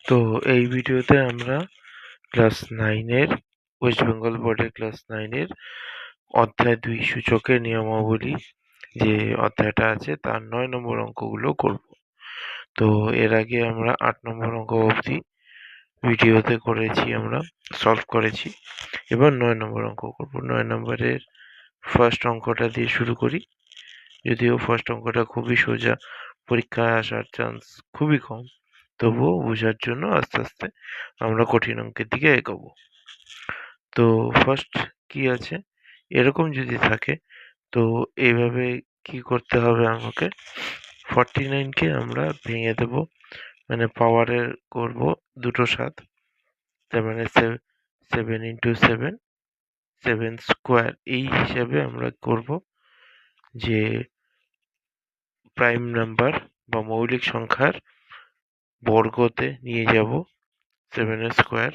তো এই ভিডিওতে আমরা ক্লাস 9 এর ওয়েস্ট বেঙ্গল বোর্ডের ক্লাস 9 এর অধ্যায় 2 সূচকের নিয়মাবলী যে অধ্যায়টা আছে তার 9 নম্বর অঙ্কগুলো করব। তো এর আগে আমরা 8 নম্বর অঙ্ক অবধি ভিডিওতে করেছি, আমরা সলভ করেছি। এবার 9 নম্বর অঙ্ক করব। 9 নম্বরের ফার্স্ট অঙ্কটা দিয়ে শুরু করি। যদিও ফার্স্ট অঙ্কটা খুবই সোজা, পরীক্ষায় আসার চান্স খুবই কম, তবুও বোঝার জন্য আস্তে আস্তে আমরা কঠিন অঙ্কের দিকে এগোবো। তো ফার্স্ট কি আছে, এরকম যদি থাকে তো এইভাবে কি করতে হবে আমাকে, 49 কে আমরা ভেঙে দেব, মানে পাওয়ারের করব দুটো 7, তার মানে 7 ইন্টু 7, 7 স্কোয়ার, এই হিসাবে আমরা করব যে প্রাইম নাম্বার বা মৌলিক সংখ্যার বর্গতে নিয়ে যাব 7 এর স্কোয়ার,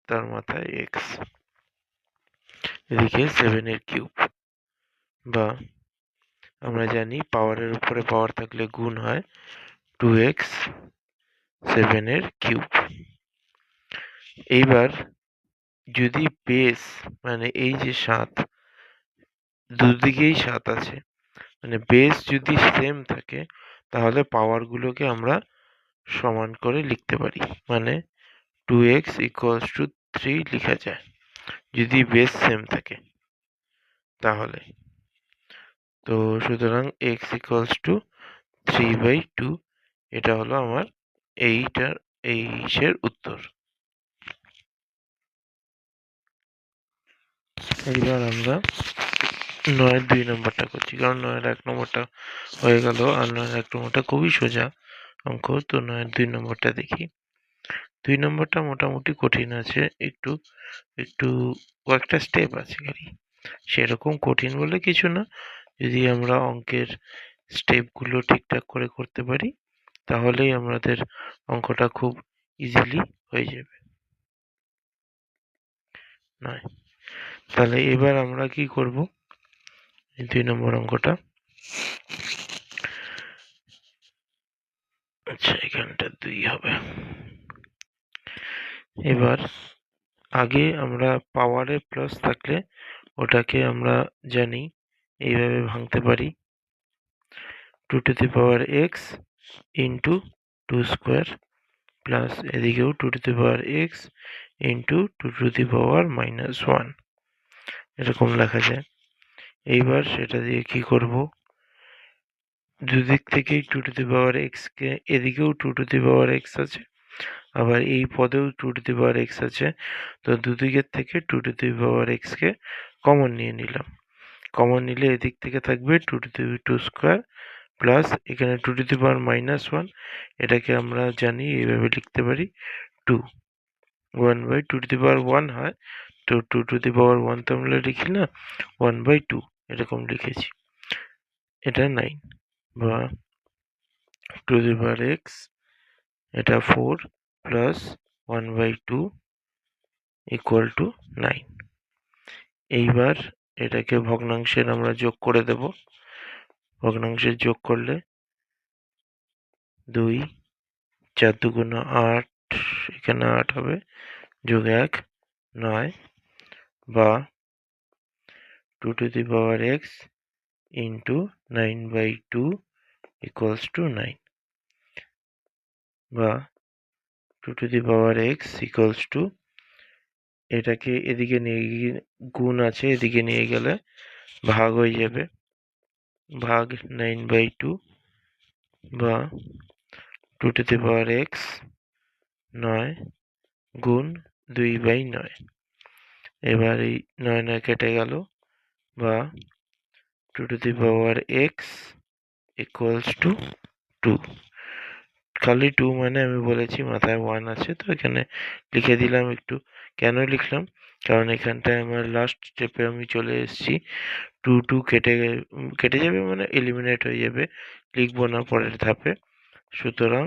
তার মাথায় এক্স, এদিকে 7 এর কিউব, বা আমরা জানি পাওয়ারের উপরে পাওয়ার থাকলে গুণ হয় 2x 7 এর কিউব। এইবার যদি বেস, মানে এই যে 7, দুদিকেই 7 আছে, মানে বেস যদি সেম থাকে তাহলে পাওয়ারগুলোকে আমরা সমান করে লিখতে পারি, মানে 2x ইকুয়ালস টু 3 লেখা যায় যদি বেস সেম থাকে তাহলে। তো সুতরাং x ইকুয়ালস টু 3/2, এটা হলো আমার এইটার উত্তর। এইবার আমরা 9 2 নম্বরটা করছি, কারণ 9 1 নম্বরটা হয়ে গেল, আর 9 1 নম্বরটা খুবই সোজা অঙ্ক। তো 9 2 নম্বরটা দেখি। 2 নম্বরটা মোটামুটি কঠিন আছে, একটু একটু কয়েকটা স্টেপ আছে খালি, সেরকম কঠিন বলে কিছু না। যদি আমরা অঙ্কের স্টেপগুলো ঠিকঠাক করে করতে পারি তাহলেই আমাদের অঙ্কটা খুব ইজিলি হয়ে যাবে। নয়, তাহলে এবার আমরা কি করব, 2 নম্বর অঙ্কটা, আচ্ছা এখানটা 2 হবে। এবার আগে আমরা পাওয়ারে প্লাস থাকলে ওটাকে আমরা জানি এইভাবে ভাঙতে পারি, 2 to the power X into 2 square, plus এদিকেও 2 to the power X into 2 to the power -1, এরকম লেখা যায়। এইবার সেটা দিয়ে কি করব, দুদিক থেকেই 2 টু দি পাওয়ার এক্স কে, এদিকেও 2 টু দি পাওয়ার এক্স আছে, আবার এই পদেও 2 টু দি পাওয়ার এক্স আছে, তো দুদিকের থেকে 2 to the power x K common নিয়ে নিলাম। কমন নিলে এদিক থেকে থাকবে 2 টু দি 2 স্কোয়ার, প্লাস এখানে 2 টু দি পাওয়ার -1, এটাকে আমরা জানি এইভাবে লিখতে পারি 2, 1/2 টু দি পাওয়ার 1 হয়, তো 2 টু দি পাওয়ার 1 তো আমরা লিখি না, 1/2 এরকম লিখেছি। এটা 9, বা 2 টু দি পাওয়ার এক্স, এটা 4 প্লাস 1/2 ইকুয়াল টু 9। এইবার এটাকে ভগ্নাংশের আমরা যোগ করে দেব, ভগ্নাংশের যোগ করলে 2 4 2 8, এখানে 8 হবে, যোগ 1 9, বা 2 to the power X into 9/2 equals to 9, বা 2 to the power x equals to, এটাকে এদিকে নিয়ে গিয়ে গুণ আছে, এদিকে নিয়ে গেলে ভাগ হয়ে যাবে, ভাগ 9/2, বা 2 টু দি পাওয়ার এক্স 9 গুণ 2/9। এবার এই 9 9 কেটে গেল, বা 2 to the power x equals to 2। খালি 2 মানে আমি বলেছি মাথায় 1 আছে, তো এখানে লিখে দিলাম একটু। কেন লিখলাম, কারণ এখানটায় আমার লাস্ট স্টেপে আমি চলে এসেছি, 2 2 কেটে যাবে, মানে এলিমিনেট হয়ে যাবে, লিখবো না পরের ধাপে। সুতরাং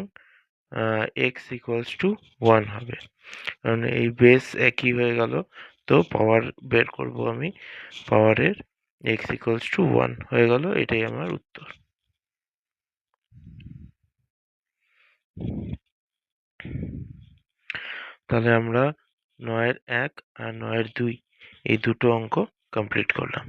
এক্স ইকুয়ালস টু 1 হবে, কারণ এই বেস একই হয়ে গেল। তো পাওয়ার বের করব আমি, পাওয়ারের এক্স ইকুয়ালস টু 1 হয়ে গেল, এটাই আমার উত্তর। তাহলে আমরা 9-এর 1 আর 9-এর 2 এই দুটো অঙ্ক কমপ্লিট করলাম।